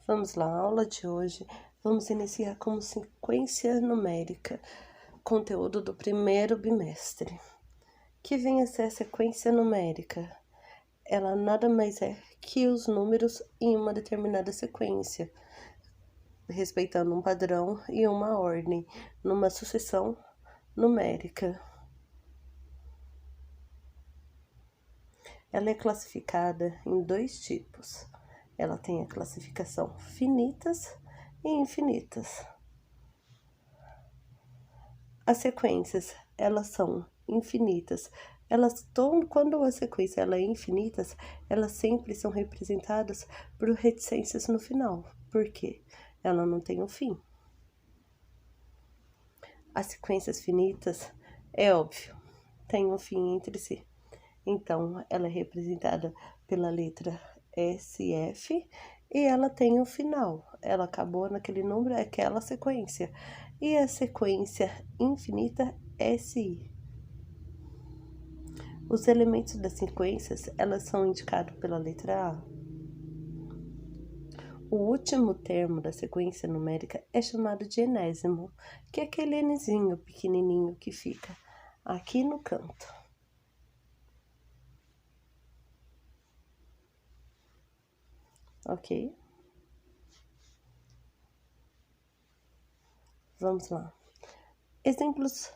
Vamos lá, a aula de hoje, vamos iniciar como sequência numérica, conteúdo do primeiro bimestre. Que vem a ser a sequência numérica? Ela nada mais é que os números em uma determinada sequência, respeitando um padrão e uma ordem, numa sucessão numérica. Ela é classificada em dois tipos. Ela tem a classificação finitas e infinitas. As sequências, elas são infinitas. Quando a sequência ela é infinitas, elas sempre são representadas por reticências no final. Por quê? Ela não tem um fim. As sequências finitas, é óbvio, têm um fim entre si. Então, ela é representada pela letra SF e ela tem um final. Ela acabou naquele número, é aquela sequência. E a sequência infinita, SI. Os elementos das sequências, elas são indicados pela letra A. O último termo da sequência numérica é chamado de enésimo, que é aquele nzinho pequenininho que fica aqui no canto. Ok? Vamos lá. Exemplos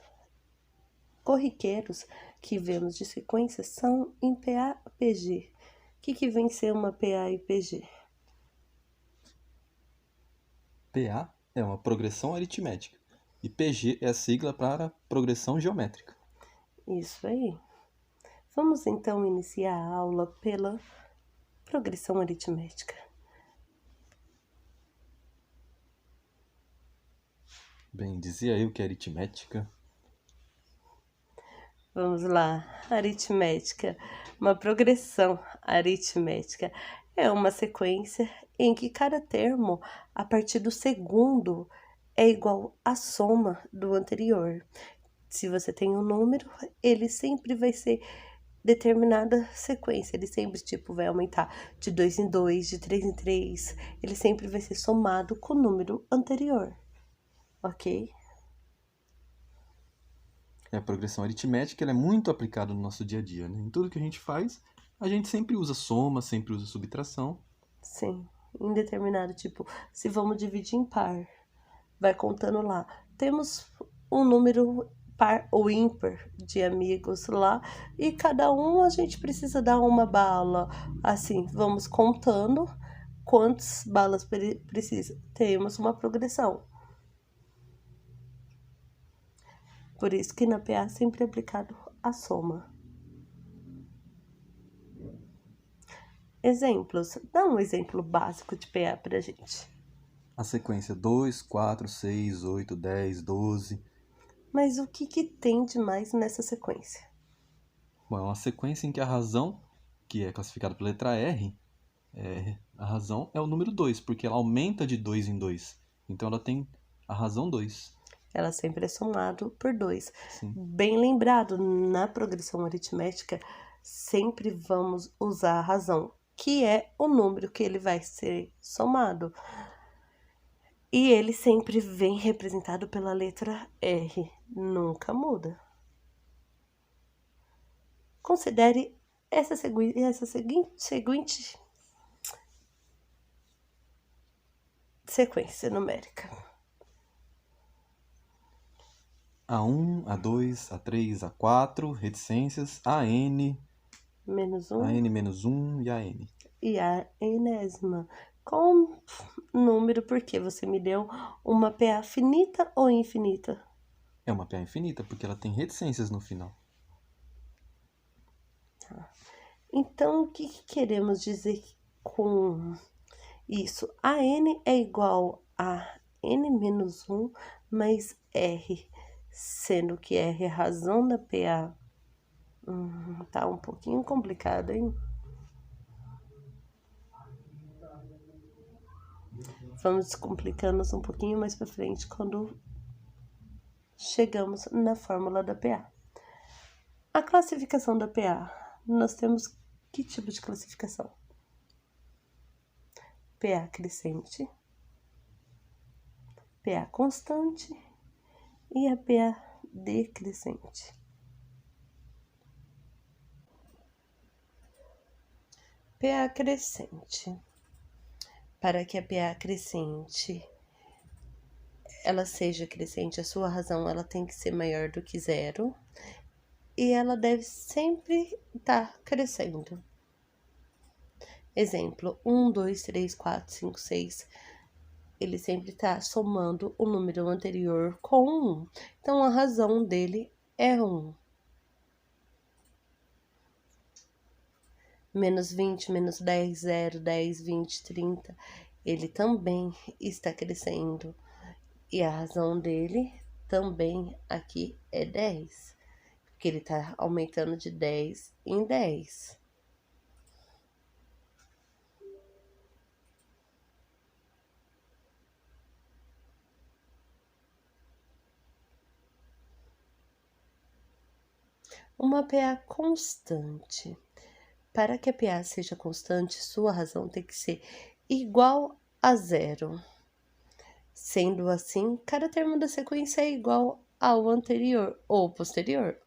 corriqueiros que vemos de sequências são em PA e PG. O que vem ser uma PA e PG? PA é uma progressão aritmética e PG é a sigla para progressão geométrica. Isso aí. Vamos então iniciar a aula pela progressão aritmética. Bem, dizia eu que aritmética. Vamos lá, aritmética. Uma progressão aritmética é uma sequência em que cada termo, a partir do segundo, é igual à soma do anterior. Se você tem um número, ele sempre vai ser determinada sequência. Ele sempre, vai aumentar de 2 em 2, de 3 em 3. Ele sempre vai ser somado com o número anterior. Ok? A progressão aritmética ela é muito aplicada no nosso dia a dia, né? Em tudo que a gente faz, a gente sempre usa soma, sempre usa subtração. Sim. Em determinado se vamos dividir em par, vai contando lá. Temos um número par ou ímpar de amigos lá e cada um a gente precisa dar uma bala. Assim, vamos contando quantas balas precisa. Temos uma progressão. Por isso que na PA sempre é aplicado a soma. Exemplos. Dá um exemplo básico de PA pra gente. A sequência 2, 4, 6, 8, 10, 12. Mas o que tem de mais nessa sequência? Bom, é uma sequência em que a razão, que é classificada pela letra R, a razão é o número 2, porque ela aumenta de 2 em 2. Então ela tem a razão 2. Ela sempre é somado por 2. Sim. Bem lembrado, na progressão aritmética, sempre vamos usar a razão, que é o número que ele vai ser somado. E ele sempre vem representado pela letra R, nunca muda. Considere essa seguinte sequência numérica. A1, A2, A3, A4, reticências, AN, Menos 1 AN-1 e AN. e a enésima. Com número, porque você me deu uma PA finita ou infinita? É uma PA infinita, porque ela tem reticências no final. Então, o que queremos dizer com isso? A n é igual a n-1 mais r, sendo que r é a razão da PA. Tá um pouquinho complicado, hein? Vamos descomplicando um pouquinho mais para frente quando chegamos na fórmula da PA. A classificação da PA, nós temos que tipo de classificação? PA crescente, PA constante e a PA decrescente. PA crescente. Para que a PA crescente ela seja crescente, a sua razão ela tem que ser maior do que zero e ela deve sempre estar crescendo. Exemplo, 1, 2, 3, 4, 5, 6. Ele sempre está somando o número anterior com 1. Então, a razão dele é 1. Menos 20, menos 10, 0, 10, 20, 30. Ele também está crescendo. E a razão dele também aqui é 10. Porque ele está aumentando de 10 em 10. Uma PA constante. Para que a PA seja constante, sua razão tem que ser igual a zero. Sendo assim, cada termo da sequência é igual ao anterior ou posterior.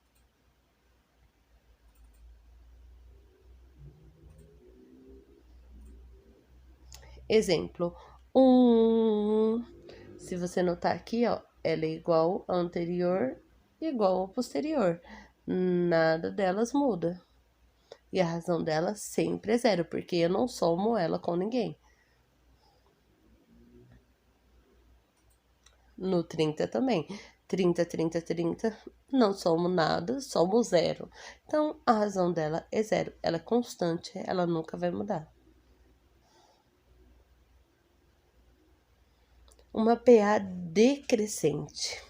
Exemplo, 1. Se você notar aqui, ó, ela é igual ao anterior, igual ao posterior. Nada delas muda. E a razão dela sempre é zero, porque eu não somo ela com ninguém. No 30 também. 30, 30, 30, não somo nada, somo zero. Então, a razão dela é zero. Ela é constante, ela nunca vai mudar. Uma PA decrescente.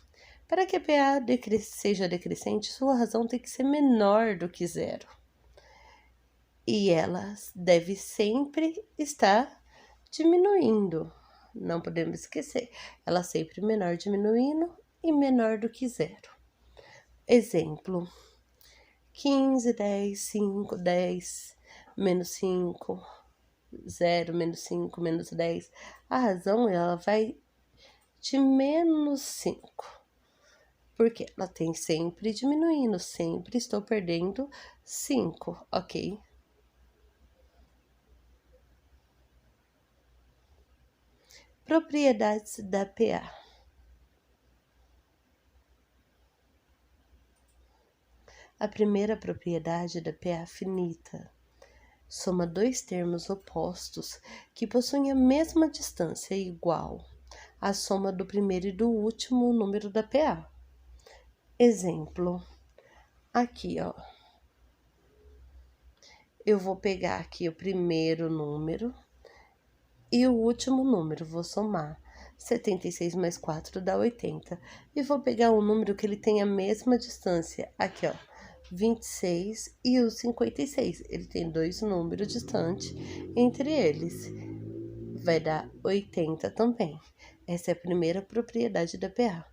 Para que a PA seja decrescente, sua razão tem que ser menor do que zero. E ela deve sempre estar diminuindo. Não podemos esquecer. Ela sempre menor diminuindo e menor do que zero. Exemplo: 15, 10, 5, 10, menos 5, 0, menos 5, menos 10. A razão, ela vai de menos 5. Porque ela tem sempre diminuindo, sempre estou perdendo 5, ok? Propriedades da PA. A primeira propriedade da PA finita soma dois termos opostos que possuem a mesma distância igual à soma do primeiro e do último número da PA. Exemplo, aqui, ó. Eu vou pegar aqui o primeiro número e o último número, vou somar. 76 mais 4 dá 80. E vou pegar um número que ele tem a mesma distância. Aqui, ó. 26 e o 56. Ele tem dois números distantes entre eles. Vai dar 80 também. Essa é a primeira propriedade da PA.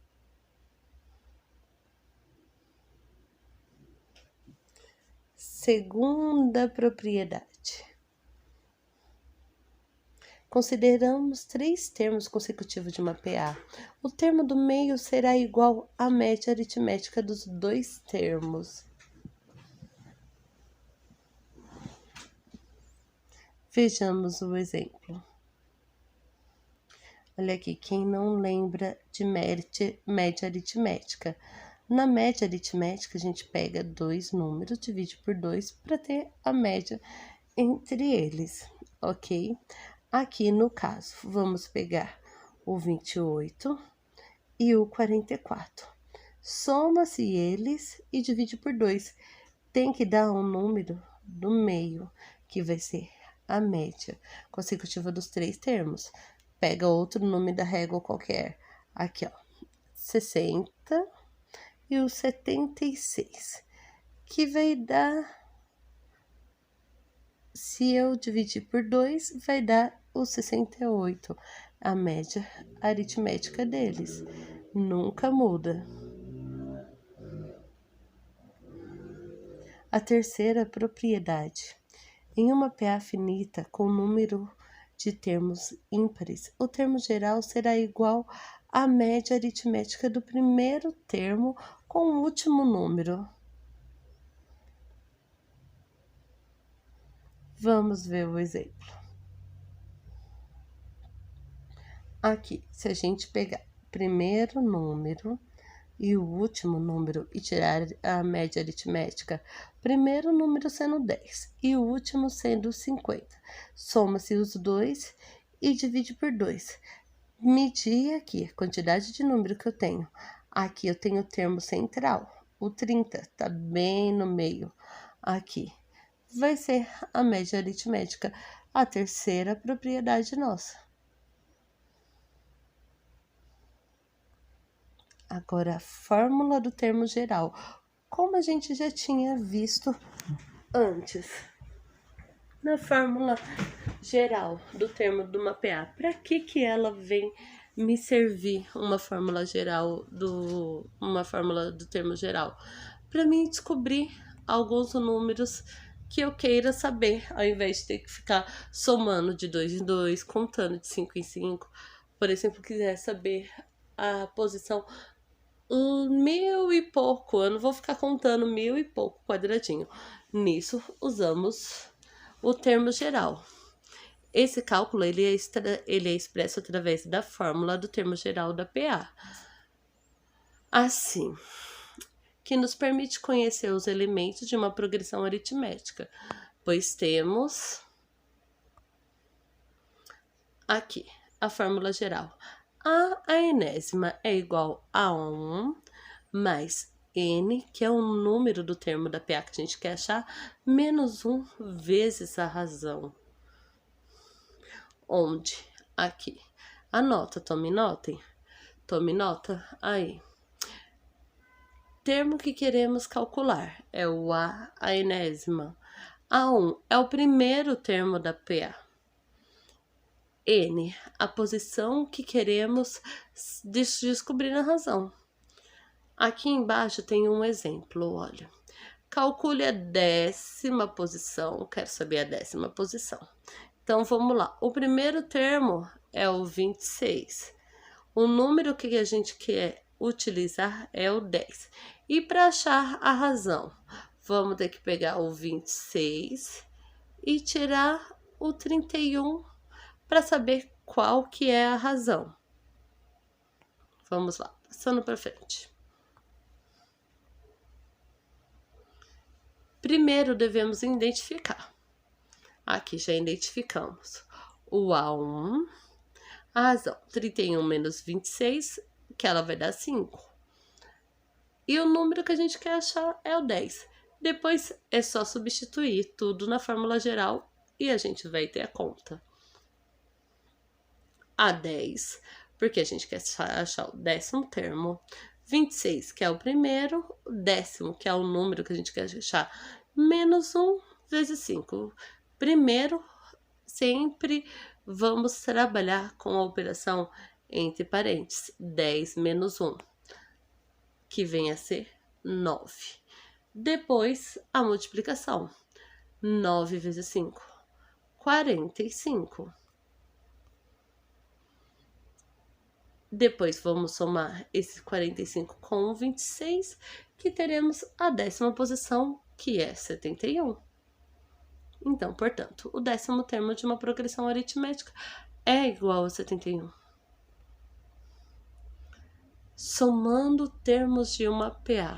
Segunda propriedade. Consideramos três termos consecutivos de uma PA. O termo do meio será igual à média aritmética dos dois termos. Vejamos o exemplo. Olha aqui, quem não lembra de média aritmética? Na média aritmética, a gente pega dois números, divide por 2 para ter a média entre eles, ok? Aqui no caso, vamos pegar o 28 e o 44. Soma-se eles e divide por 2. Tem que dar um número do meio, que vai ser a média consecutiva dos três termos. Pega outro número da régua qualquer. Aqui, ó, 60 e o 76, que vai dar, se eu dividir por 2, vai dar o 68, a média aritmética deles. Nunca muda. A terceira propriedade. Em uma PA finita com número de termos ímpares, o termo geral será igual à média aritmética do primeiro termo com o último número. Vamos ver o exemplo. Aqui, se a gente pegar o primeiro número e o último número e tirar a média aritmética, primeiro número sendo 10 e o último sendo 50. Soma-se os dois e divide por 2. Medir aqui a quantidade de número que eu tenho. Aqui eu tenho o termo central, o 30, tá bem no meio. Aqui vai ser a média aritmética, a terceira propriedade nossa. Agora, a fórmula do termo geral, como a gente já tinha visto antes. Na fórmula geral do termo do mapear, para que ela vem me servir uma fórmula do termo geral? Para mim descobrir alguns números que eu queira saber, ao invés de ter que ficar somando de 2 em 2, contando de 5 em 5. Por exemplo, quiser saber a posição 1000 e pouco, eu não vou ficar contando 1000 e pouco quadradinho. Nisso, usamos o termo geral. Esse cálculo ele é expresso através da fórmula do termo geral da PA. Assim, que nos permite conhecer os elementos de uma progressão aritmética, pois temos aqui a fórmula geral. A enésima é igual a 1 mais n, que é o número do termo da PA que a gente quer achar, menos 1 vezes a razão. Onde? Aqui. Anota, tome nota aí. Termo que queremos calcular é o a enésima. A1 é o primeiro termo da PA. N, a posição que queremos descobrir na razão. Aqui embaixo tem um exemplo, olha. Calcule a 10ª posição, quero saber a 10ª posição. Então, vamos lá. O primeiro termo é o 26. O número que a gente quer utilizar é o 10. E para achar a razão, vamos ter que pegar o 26 e tirar o 31 para saber qual que é a razão. Vamos lá, passando para frente. Primeiro devemos identificar. Aqui já identificamos o A1, a razão 31 menos 26, que ela vai dar 5. E o número que a gente quer achar é o 10. Depois é só substituir tudo na fórmula geral e a gente vai ter a conta. A 10, porque a gente quer achar o 10º termo. 26, que é o primeiro. O 10º, que é o número que a gente quer achar. Menos 1 vezes 5. Primeiro, sempre vamos trabalhar com a operação entre parênteses. 10 menos 1, que vem a ser 9. Depois, a multiplicação. 9 vezes 5, 45. Depois, vamos somar esse 45 com o 26, que teremos a 10ª posição, que é 71. Então, portanto, o 10º termo de uma progressão aritmética é igual a 71. Somando termos de uma PA.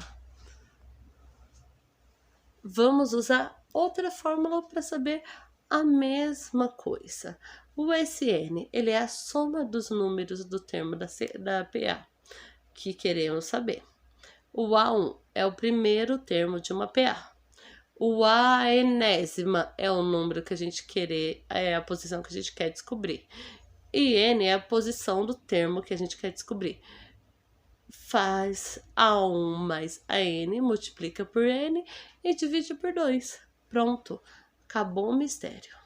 Vamos usar outra fórmula para saber a mesma coisa. O SN, ele é a soma dos números do termo da PA, que queremos saber. O A1 é o primeiro termo de uma PA. O A enésima é o número que a gente é a posição que a gente quer descobrir. E N é a posição do termo que a gente quer descobrir. Faz A1 mais a N, multiplica por N e divide por 2. Pronto, acabou o mistério.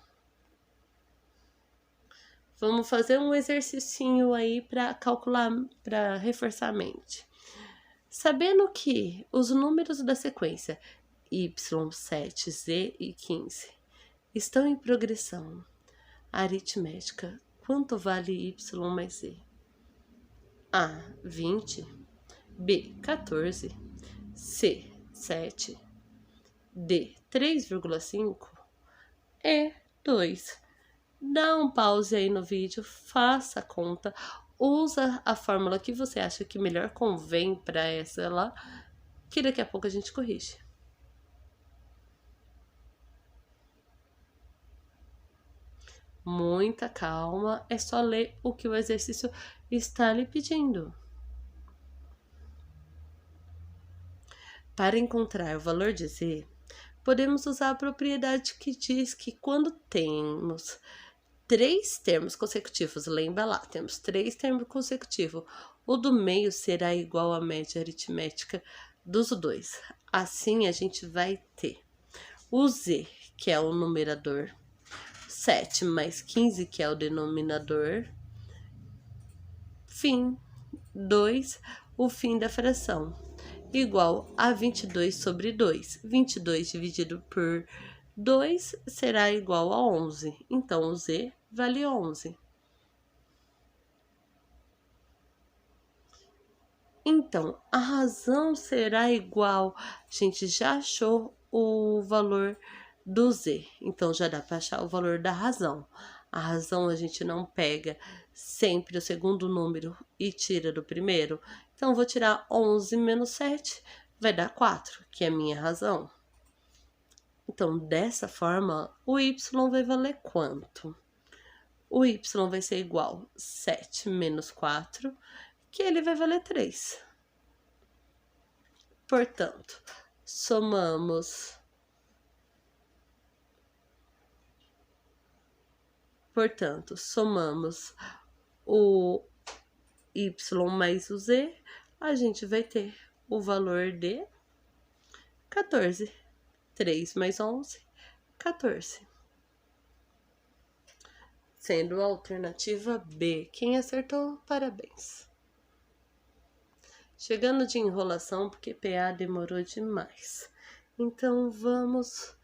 Vamos fazer um exercício aí para calcular, para reforçar a mente. Sabendo que os números da sequência y, 7, z e 15 estão em progressão Aritmética. Quanto vale y mais z? A, 20. B, 14. C, 7. D, 3,5. E, 2. Dá um pause aí no vídeo, faça a conta, usa a fórmula que você acha que melhor convém para essa lá, que daqui a pouco a gente corrige. Muita calma, é só ler o que o exercício está lhe pedindo. Para encontrar o valor de z, podemos usar a propriedade que diz que quando temos 3 termos consecutivos, lembra lá, temos 3 termos consecutivos, o do meio será igual à média aritmética dos dois. Assim, a gente vai ter o z, que é o numerador, 7 mais 15, que é o denominador, fim, 2, o fim da fração, igual a 22 sobre 2. 22 dividido por 2 será igual a 11. Então, o z vale 11. Então, a razão será igual. A gente já achou o valor do z. Então, já dá para achar o valor da razão. A razão a gente não pega sempre o segundo número e tira do primeiro. Então, vou tirar 11 menos 7, vai dar 4, que é a minha razão. Então, dessa forma, o y vai valer quanto? O y vai ser igual a 7 menos 4, que ele vai valer 3. Portanto, somamos o y mais o z, a gente vai ter o valor de 14. 3 mais 11, 14. Sendo a alternativa B. Quem acertou, parabéns. Chegando de enrolação, porque PA demorou demais. Então, vamos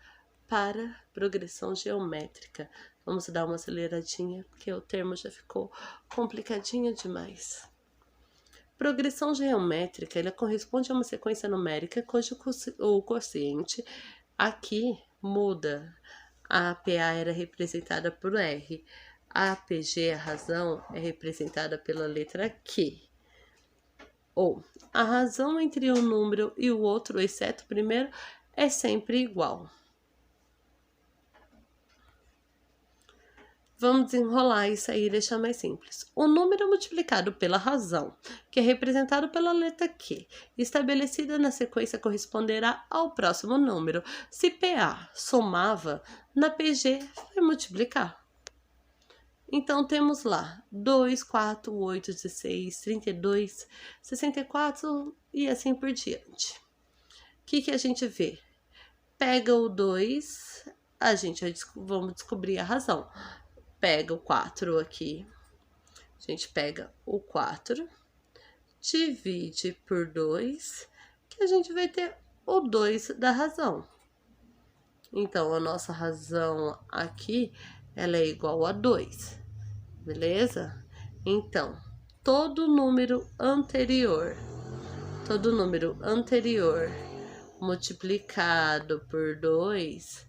para progressão geométrica. Vamos dar uma aceleradinha, porque o termo já ficou complicadinho demais. Progressão geométrica, ela corresponde a uma sequência numérica cujo o quociente aqui muda. A PA era representada por R. A PG, a razão, é representada pela letra Q. Ou a razão entre um número e o outro, exceto o primeiro, é sempre igual. Vamos desenrolar isso aí e deixar mais simples. O número multiplicado pela razão, que é representado pela letra Q, estabelecida na sequência, corresponderá ao próximo número. Se PA somava, na PG vai multiplicar. Então, temos lá 2, 4, 8, 16, 32, 64 e assim por diante. O que a gente vê? Pega o 2, vamos descobrir a razão. Pega o 4 aqui, a gente pega o 4, divide por 2, que a gente vai ter o 2 da razão. Então, a nossa razão aqui, ela é igual a 2, beleza? Então, todo número anterior multiplicado por 2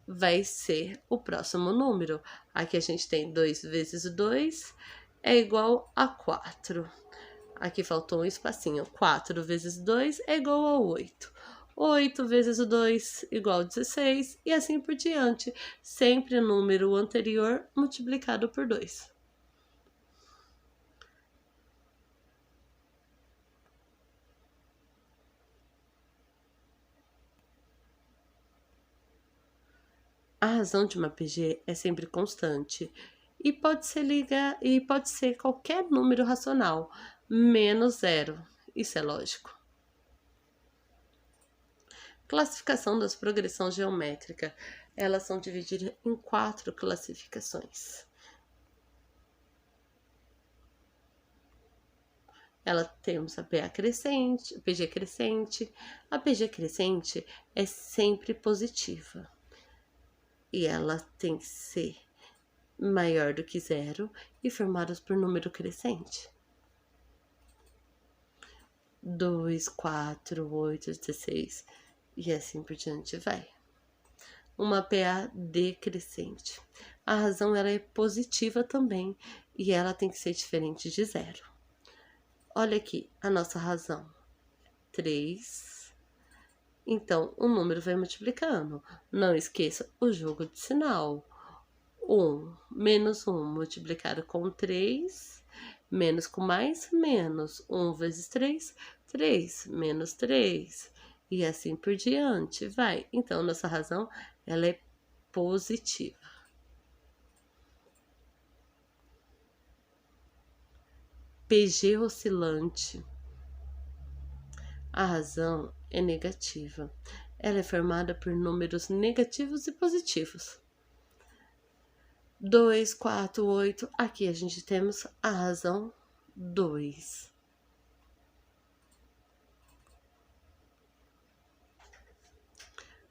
vai ser o próximo número. Aqui a gente tem 2 vezes 2 é igual a 4. Aqui faltou um espacinho. 4 vezes 2 é igual a 8. 8 vezes 2 igual a 16 e assim por diante. Sempre o número anterior multiplicado por 2. A razão de uma PG é sempre constante e pode ser qualquer número racional, menos zero. Isso é lógico. Classificação das progressões geométricas. Elas são divididas em 4 classificações. Temos a PA crescente, PG crescente. A PG crescente é sempre positiva. E ela tem que ser maior do que zero e formados por número crescente. 2, 4, 8, 16 e assim por diante vai. Uma PA decrescente. A razão ela é positiva também e ela tem que ser diferente de zero. Olha aqui a nossa razão. 3. Então, o número vai multiplicando. Não esqueça o jogo de sinal. 1 menos 1 multiplicado com 3, menos com mais, menos 1 vezes 3, 3 menos 3, e assim por diante, vai. Então, nossa razão, ela é positiva. PG oscilante. A razão é negativa. Ela é formada por números negativos e positivos. 2, 4, 8. Aqui a gente temos a razão 2.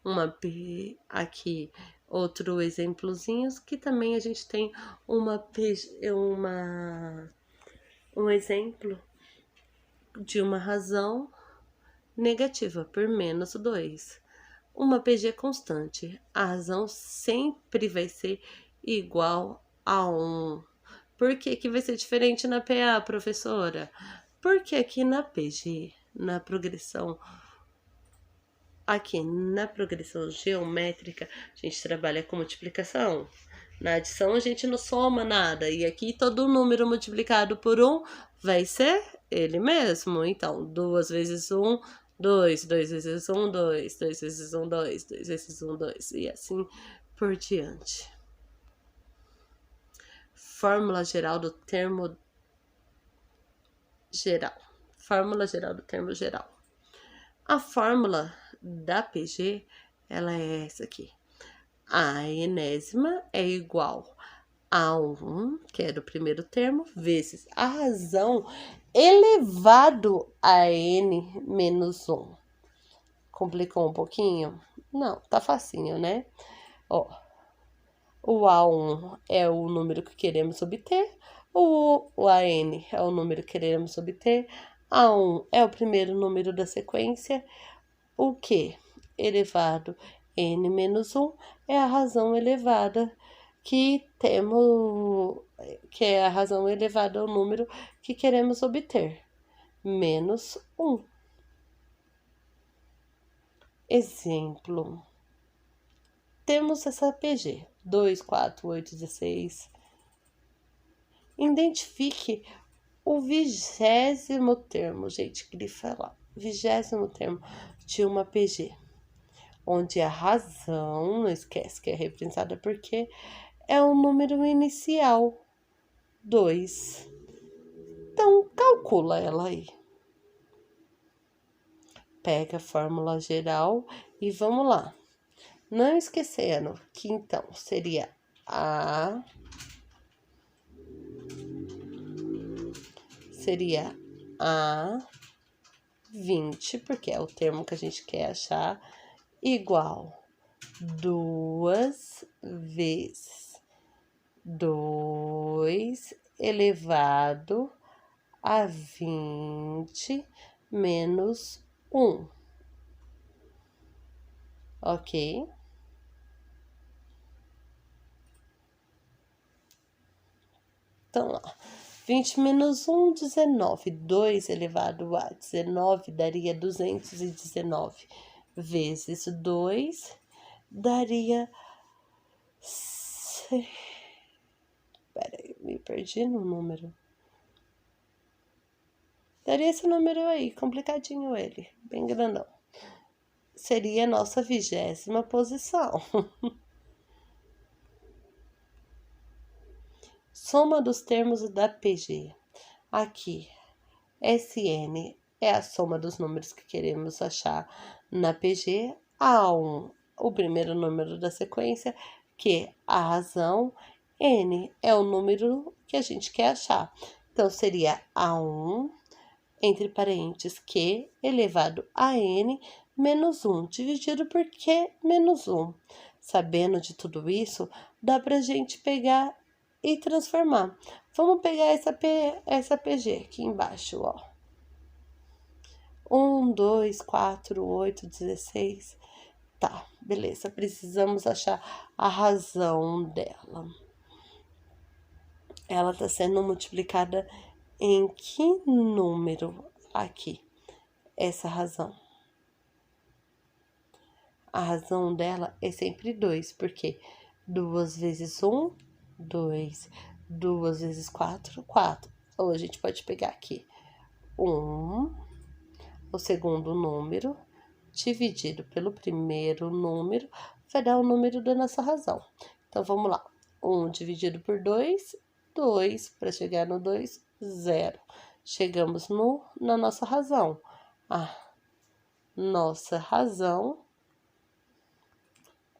Uma P aqui, outro exemplozinho que também a gente tem um exemplo de uma razão negativa por menos 2. Uma PG constante, a razão sempre vai ser igual a 1. Por que que vai ser diferente na PA, professora? Porque aqui na PG, aqui na progressão geométrica, a gente trabalha com multiplicação. Na adição, a gente não soma nada. E aqui, todo número multiplicado por 1 vai ser ele mesmo. Então, 2 vezes 1, 2. 2 vezes 1, 2. 2 vezes 1, 2. 2 vezes 1, 2. E assim por diante. Fórmula geral do termo geral. Fórmula geral do termo geral. A fórmula da PG, ela é essa aqui. A enésima é igual a 1, que é do primeiro termo, vezes a razão elevado a n menos 1. Complicou um pouquinho? Não, tá facinho, né? Ó, o A1 é o número que queremos obter, o AN é o número que queremos obter, A1 é o primeiro número da sequência, o Q elevado n menos 1 é a razão elevada que temos, que é a razão elevada ao número que queremos obter, menos 1. Exemplo. Temos essa PG, 2, 4, 8, 16. Identifique o 20º termo, gente, queria falar. 20º termo de uma PG, onde a razão, não esquece que é representada porque é o número inicial, 2. Então, calcula ela aí. Pega a fórmula geral e vamos lá. Não esquecendo que, então, seria A... Seria A20, porque é o termo que a gente quer achar, igual 2 vezes 2 elevado a 20 menos 1. Ok? Então, lá. 20 menos 1, 19. 2 elevado a 19 daria 219. Vezes 2 daria... Peraí, me perdi no número. Daria esse número aí, complicadinho ele, bem grandão. Seria a nossa 20ª posição. Soma dos termos da PG. Aqui, SN é a soma dos números que queremos achar na PG. A1, o primeiro número da sequência, que a razão. N é o número que a gente quer achar. Então, seria A1, entre parênteses, Q elevado a N menos 1, dividido por Q menos 1. Sabendo de tudo isso, dá pra gente pegar e transformar. Vamos pegar essa PG aqui embaixo, ó. 1, 2, 4, 8, 16. Tá, beleza. Precisamos achar a razão dela. Ela está sendo multiplicada em que número aqui? Essa razão. A razão dela é sempre 2, porque 2 vezes 1, 2. 2 vezes 4, 4. Ou a gente pode pegar aqui 1, o segundo número, dividido pelo primeiro número, vai dar o número da nossa razão. Então, vamos lá. 1 dividido por 2, 2. Para chegar no 2, 0. Chegamos na nossa razão. A nossa razão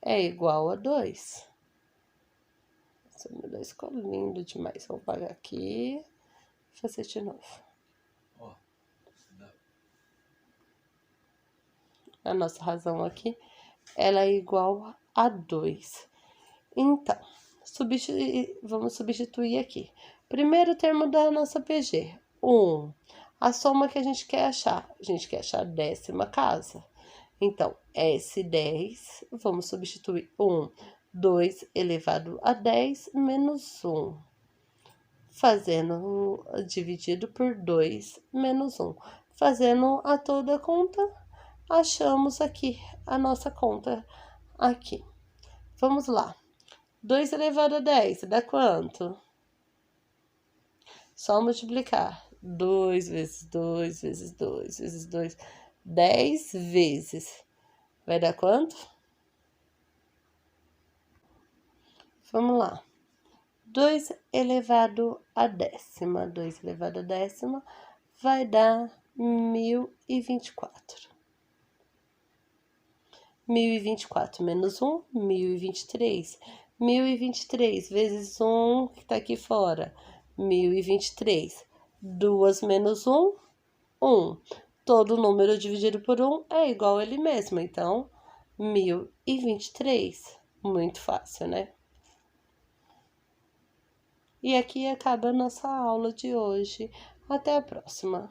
é igual a 2. Esse meu 2 ficou lindo demais. Vou apagar aqui e fazer de novo. A nossa razão aqui, ela é igual a 2. Então, vamos substituir aqui. Primeiro termo da nossa PG, 1. A soma que a gente quer achar. A gente quer achar a 10ª casa. Então, S10, vamos substituir 1. 2 elevado a 10 menos 1. Fazendo dividido por 2 menos 1. Fazendo a toda a conta, achamos aqui a nossa conta aqui. Vamos lá. 2 elevado a 10 dá quanto? Só multiplicar. 2 vezes 2 vezes 2 vezes 2. 10 vezes. Vai dar quanto? Vamos lá. 2 elevado a 10ª. 2 elevado a 10ª vai dar 1024. 1024 menos 1, 1023. 1023 vezes 1, que tá aqui fora. 1023. 2 menos 1, 1. Todo número dividido por 1 é igual a ele mesmo. Então, 1023. Muito fácil, né? E aqui acaba a nossa aula de hoje. Até a próxima.